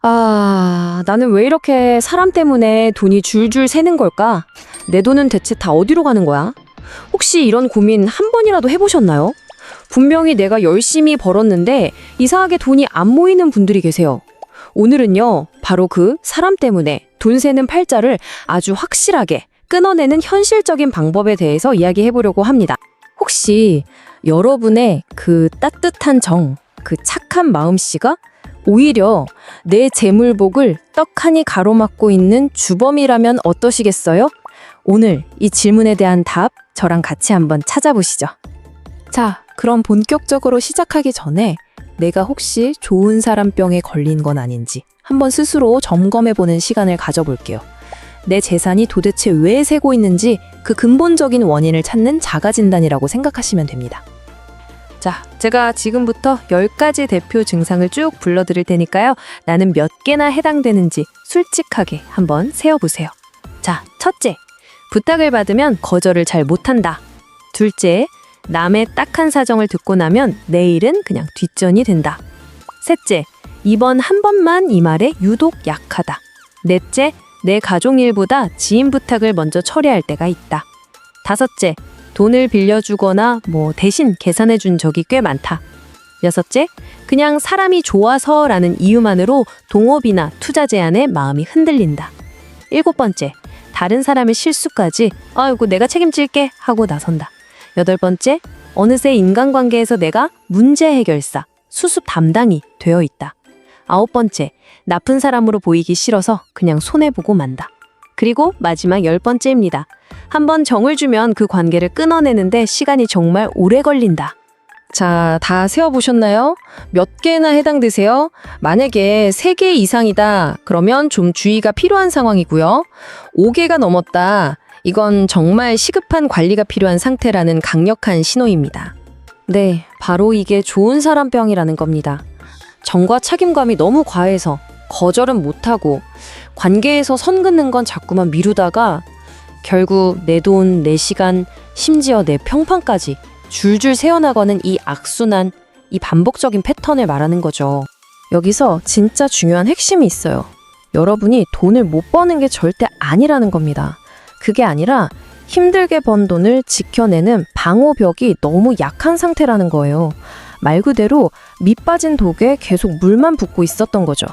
나는 왜 이렇게 사람 때문에 돈이 줄줄 새는 걸까? 내 돈은 대체 다 어디로 가는 거야? 혹시 이런 고민 한 번이라도 해보셨나요? 분명히 내가 열심히 벌었는데 이상하게 돈이 안 모이는 분들이 계세요. 오늘은요, 바로 그 사람 때문에 돈 새는 팔자를 아주 확실하게 끊어내는 현실적인 방법에 대해서 이야기해보려고 합니다. 혹시 여러분의 그 따뜻한 정, 그 착한 마음씨가 오히려 내 재물복을 떡하니 가로막고 있는 주범이라면 어떠시겠어요? 오늘 이 질문에 대한 답 저랑 같이 한번 찾아보시죠. 자, 그럼 본격적으로 시작하기 전에 내가 혹시 좋은 사람병에 걸린 건 아닌지 한번 스스로 점검해보는 시간을 가져볼게요. 내 재산이 도대체 왜 새고 있는지 그 근본적인 원인을 찾는 자가진단이라고 생각하시면 됩니다. 자, 제가 지금부터 10가지 대표 증상을 쭉 불러드릴 테니까요. 나는 몇 개나 해당되는지 솔직하게 한번 세어보세요. 자, 첫째, 부탁을 받으면 거절을 잘 못한다. 둘째, 남의 딱한 사정을 듣고 나면 내일은 그냥 뒷전이 된다. 셋째, 이번 한 번만 이 말에 유독 약하다. 넷째, 내 가족 일보다 지인 부탁을 먼저 처리할 때가 있다. 다섯째, 돈을 빌려주거나 대신 계산해준 적이 꽤 많다. 여섯째, 그냥 사람이 좋아서라는 이유만으로 동업이나 투자 제안에 마음이 흔들린다. 일곱 번째, 다른 사람의 실수까지 아이고 내가 책임질게 하고 나선다. 여덟 번째, 어느새 인간관계에서 내가 문제 해결사, 수습 담당이 되어 있다. 아홉 번째, 나쁜 사람으로 보이기 싫어서 그냥 손해보고 만다. 그리고 마지막 10번째입니다. 한번 정을 주면 그 관계를 끊어내는데 시간이 정말 오래 걸린다. 자, 다 세어보셨나요? 몇 개나 해당되세요? 만약에 3개 이상이다, 그러면 좀 주의가 필요한 상황이고요. 5개가 넘었다, 이건 정말 시급한 관리가 필요한 상태라는 강력한 신호입니다. 네, 바로 이게 좋은 사람병이라는 겁니다. 정과 책임감이 너무 과해서 거절은 못하고 관계에서 선 긋는 건 자꾸만 미루다가 결국 내 돈, 내 시간, 심지어 내 평판까지 줄줄 새어나가는 이 악순환, 이 반복적인 패턴을 말하는 거죠. 여기서 진짜 중요한 핵심이 있어요. 여러분이 돈을 못 버는 게 절대 아니라는 겁니다. 그게 아니라 힘들게 번 돈을 지켜내는 방어벽이 너무 약한 상태라는 거예요. 말 그대로 밑 빠진 독에 계속 물만 붓고 있었던 거죠.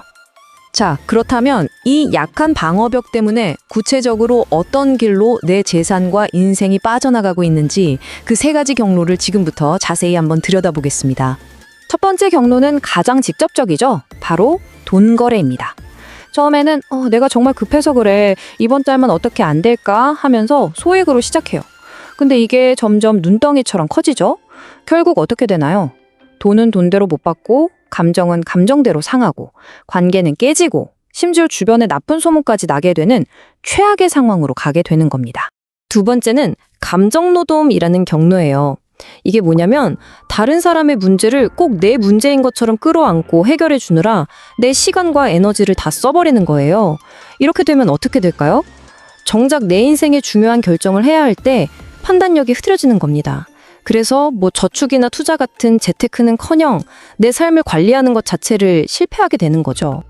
자, 그렇다면 이 약한 방어벽 때문에 구체적으로 어떤 길로 내 재산과 인생이 빠져나가고 있는지 그 3가지 경로를 지금부터 자세히 한번 들여다보겠습니다. 첫 번째 경로는 가장 직접적이죠. 바로 돈 거래입니다. 처음에는 내가 정말 급해서 그래, 이번 달만 어떻게 안 될까 하면서 소액으로 시작해요. 근데 이게 점점 눈덩이처럼 커지죠. 결국 어떻게 되나요? 돈은 돈대로 못 받고 감정은 감정대로 상하고 관계는 깨지고 심지어 주변에 나쁜 소문까지 나게 되는 최악의 상황으로 가게 되는 겁니다. 두 번째는 감정노돔이라는 경로예요. 이게 뭐냐면 다른 사람의 문제를 꼭 내 문제인 것처럼 끌어안고 해결해 주느라 내 시간과 에너지를 다 써버리는 거예요. 이렇게 되면 어떻게 될까요? 정작 내 인생의 중요한 결정을 해야 할 때 판단력이 흐트러지는 겁니다. 그래서 저축이나 투자 같은 재테크는커녕 내 삶을 관리하는 것 자체를 실패하게 되는 거죠.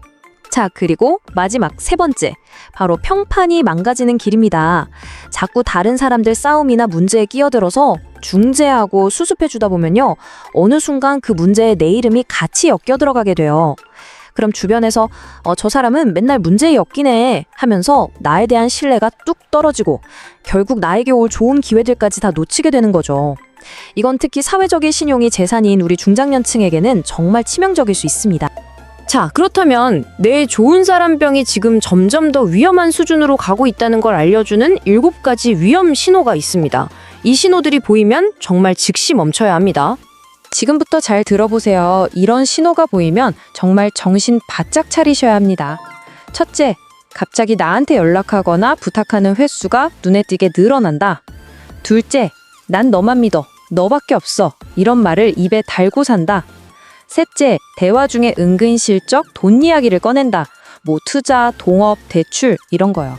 자, 그리고 마지막 3번째, 바로 평판이 망가지는 길입니다. 자꾸 다른 사람들 싸움이나 문제에 끼어들어서 중재하고 수습해 주다 보면요, 어느 순간 그 문제에 내 이름이 같이 엮여 들어가게 돼요. 그럼 주변에서 저 사람은 맨날 문제에 엮이네 하면서 나에 대한 신뢰가 뚝 떨어지고 결국 나에게 올 좋은 기회들까지 다 놓치게 되는 거죠. 이건 특히 사회적인 신용이 재산인 우리 중장년층에게는 정말 치명적일 수 있습니다. 자, 그렇다면 내 좋은 사람병이 지금 점점 더 위험한 수준으로 가고 있다는 걸 알려주는 7가지 위험 신호가 있습니다. 이 신호들이 보이면 정말 즉시 멈춰야 합니다. 지금부터 잘 들어보세요. 이런 신호가 보이면 정말 정신 바짝 차리셔야 합니다. 첫째, 갑자기 나한테 연락하거나 부탁하는 횟수가 눈에 띄게 늘어난다. 둘째, 난 너만 믿어, 너밖에 없어, 이런 말을 입에 달고 산다. 셋째, 대화 중에 은근슬쩍 돈 이야기를 꺼낸다. 투자, 동업, 대출 이런 거요.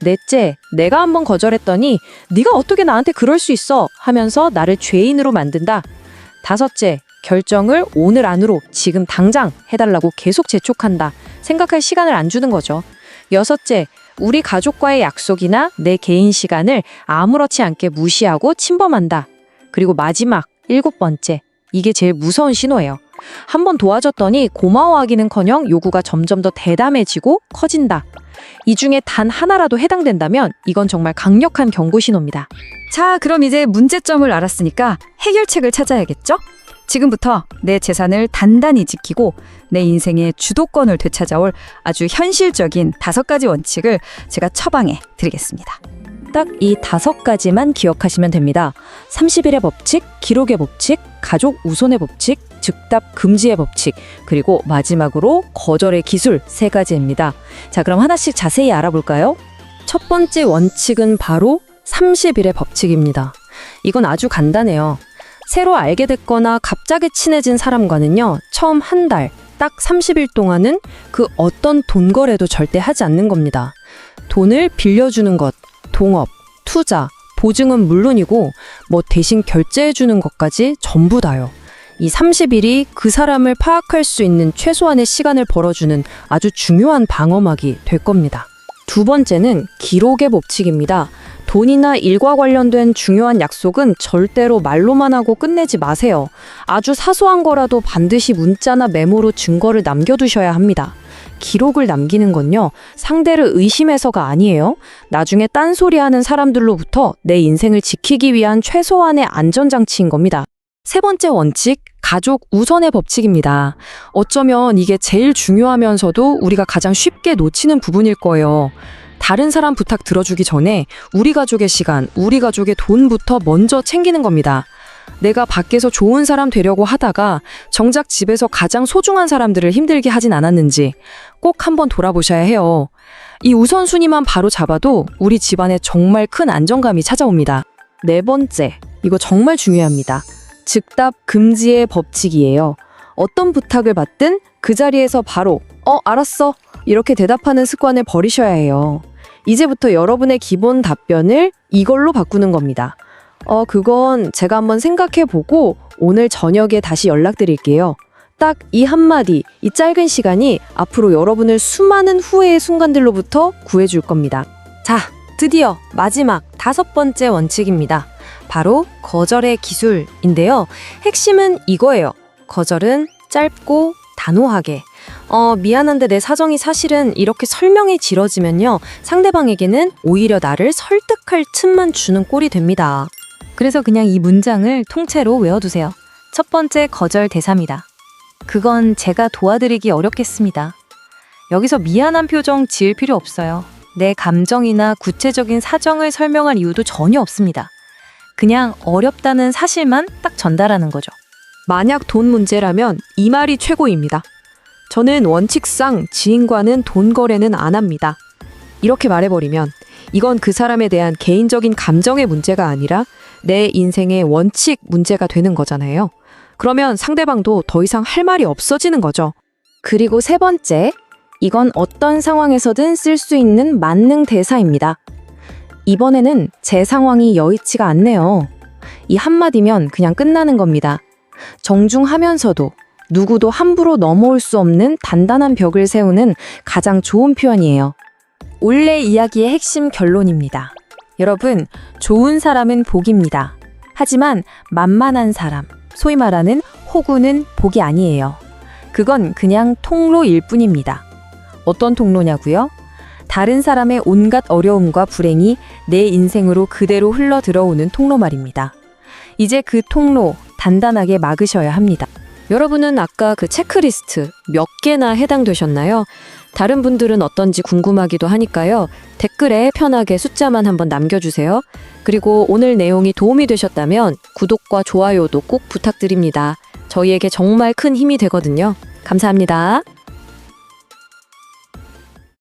넷째, 내가 한번 거절했더니 네가 어떻게 나한테 그럴 수 있어 하면서 나를 죄인으로 만든다. 다섯째, 결정을 오늘 안으로 지금 당장 해달라고 계속 재촉한다. 생각할 시간을 안 주는 거죠. 여섯째, 우리 가족과의 약속이나 내 개인 시간을 아무렇지 않게 무시하고 침범한다. 그리고 마지막, 일곱 번째, 이게 제일 무서운 신호예요. 한번 도와줬더니 고마워하기는커녕 요구가 점점 더 대담해지고 커진다. 이 중에 단 하나라도 해당된다면 이건 정말 강력한 경고 신호입니다. 자, 그럼 이제 문제점을 알았으니까 해결책을 찾아야겠죠? 지금부터 내 재산을 단단히 지키고 내 인생의 주도권을 되찾아올 아주 현실적인 5가지 원칙을 제가 처방해 드리겠습니다. 딱 이 5가지만 기억하시면 됩니다. 30일의 법칙, 기록의 법칙, 가족 우선의 법칙, 즉답 금지의 법칙, 그리고 마지막으로 거절의 기술 3가지입니다. 자, 그럼 하나씩 자세히 알아볼까요? 첫 번째 원칙은 바로 30일의 법칙입니다. 이건 아주 간단해요. 새로 알게 됐거나 갑자기 친해진 사람과는요, 처음 한 달, 딱 30일 동안은 그 어떤 돈 거래도 절대 하지 않는 겁니다. 돈을 빌려주는 것, 동업, 투자, 보증은 물론이고 뭐 대신 결제해주는 것까지 전부 다요. 이 30일이 그 사람을 파악할 수 있는 최소한의 시간을 벌어주는 아주 중요한 방어막이 될 겁니다. 두 번째는 기록의 법칙입니다. 돈이나 일과 관련된 중요한 약속은 절대로 말로만 하고 끝내지 마세요. 아주 사소한 거라도 반드시 문자나 메모로 증거를 남겨두셔야 합니다. 기록을 남기는 건요, 상대를 의심해서가 아니에요. 나중에 딴소리하는 사람들로부터 내 인생을 지키기 위한 최소한의 안전장치인 겁니다. 세 번째 원칙, 가족 우선의 법칙입니다. 어쩌면 이게 제일 중요하면서도 우리가 가장 쉽게 놓치는 부분일 거예요. 다른 사람 부탁 들어주기 전에 우리 가족의 시간, 우리 가족의 돈부터 먼저 챙기는 겁니다. 내가 밖에서 좋은 사람 되려고 하다가 정작 집에서 가장 소중한 사람들을 힘들게 하진 않았는지 꼭 한번 돌아보셔야 해요. 이 우선순위만 바로 잡아도 우리 집안에 정말 큰 안정감이 찾아옵니다. 네 번째, 이거 정말 중요합니다. 즉답 금지의 법칙이에요. 어떤 부탁을 받든 그 자리에서 바로 알았어 이렇게 대답하는 습관을 버리셔야 해요. 이제부터 여러분의 기본 답변을 이걸로 바꾸는 겁니다. 그건 제가 한번 생각해보고 오늘 저녁에 다시 연락드릴게요. 딱 이 한마디, 이 짧은 시간이 앞으로 여러분을 수많은 후회의 순간들로부터 구해줄 겁니다. 자, 드디어 마지막 5번째 원칙입니다. 바로 거절의 기술인데요. 핵심은 이거예요. 거절은 짧고 단호하게. 미안한데 내 사정이 사실은 이렇게 설명이 길어지면요, 상대방에게는 오히려 나를 설득할 틈만 주는 꼴이 됩니다. 그래서 그냥 이 문장을 통째로 외워두세요. 첫 번째 거절 대사입니다. 그건 제가 도와드리기 어렵겠습니다. 여기서 미안한 표정 지을 필요 없어요. 내 감정이나 구체적인 사정을 설명할 이유도 전혀 없습니다. 그냥 어렵다는 사실만 딱 전달하는 거죠. 만약 돈 문제라면 이 말이 최고입니다. 저는 원칙상 지인과는 돈 거래는 안 합니다. 이렇게 말해버리면 이건 그 사람에 대한 개인적인 감정의 문제가 아니라 내 인생의 원칙 문제가 되는 거잖아요. 그러면 상대방도 더 이상 할 말이 없어지는 거죠. 그리고 세 번째, 이건 어떤 상황에서든 쓸 수 있는 만능 대사입니다. 이번에는 제 상황이 여의치가 않네요. 이 한마디면 그냥 끝나는 겁니다. 정중하면서도 누구도 함부로 넘어올 수 없는 단단한 벽을 세우는 가장 좋은 표현이에요. 원래 이야기의 핵심 결론입니다. 여러분, 좋은 사람은 복입니다. 하지만 만만한 사람, 소위 말하는 호구는 복이 아니에요. 그건 그냥 통로일 뿐입니다. 어떤 통로냐고요? 다른 사람의 온갖 어려움과 불행이 내 인생으로 그대로 흘러 들어오는 통로 말입니다. 이제 그 통로 단단하게 막으셔야 합니다. 여러분은 아까 그 체크리스트 몇 개나 해당되셨나요? 다른 분들은 어떤지 궁금하기도 하니까요. 댓글에 편하게 숫자만 한번 남겨주세요. 그리고 오늘 내용이 도움이 되셨다면 구독과 좋아요도 꼭 부탁드립니다. 저희에게 정말 큰 힘이 되거든요. 감사합니다.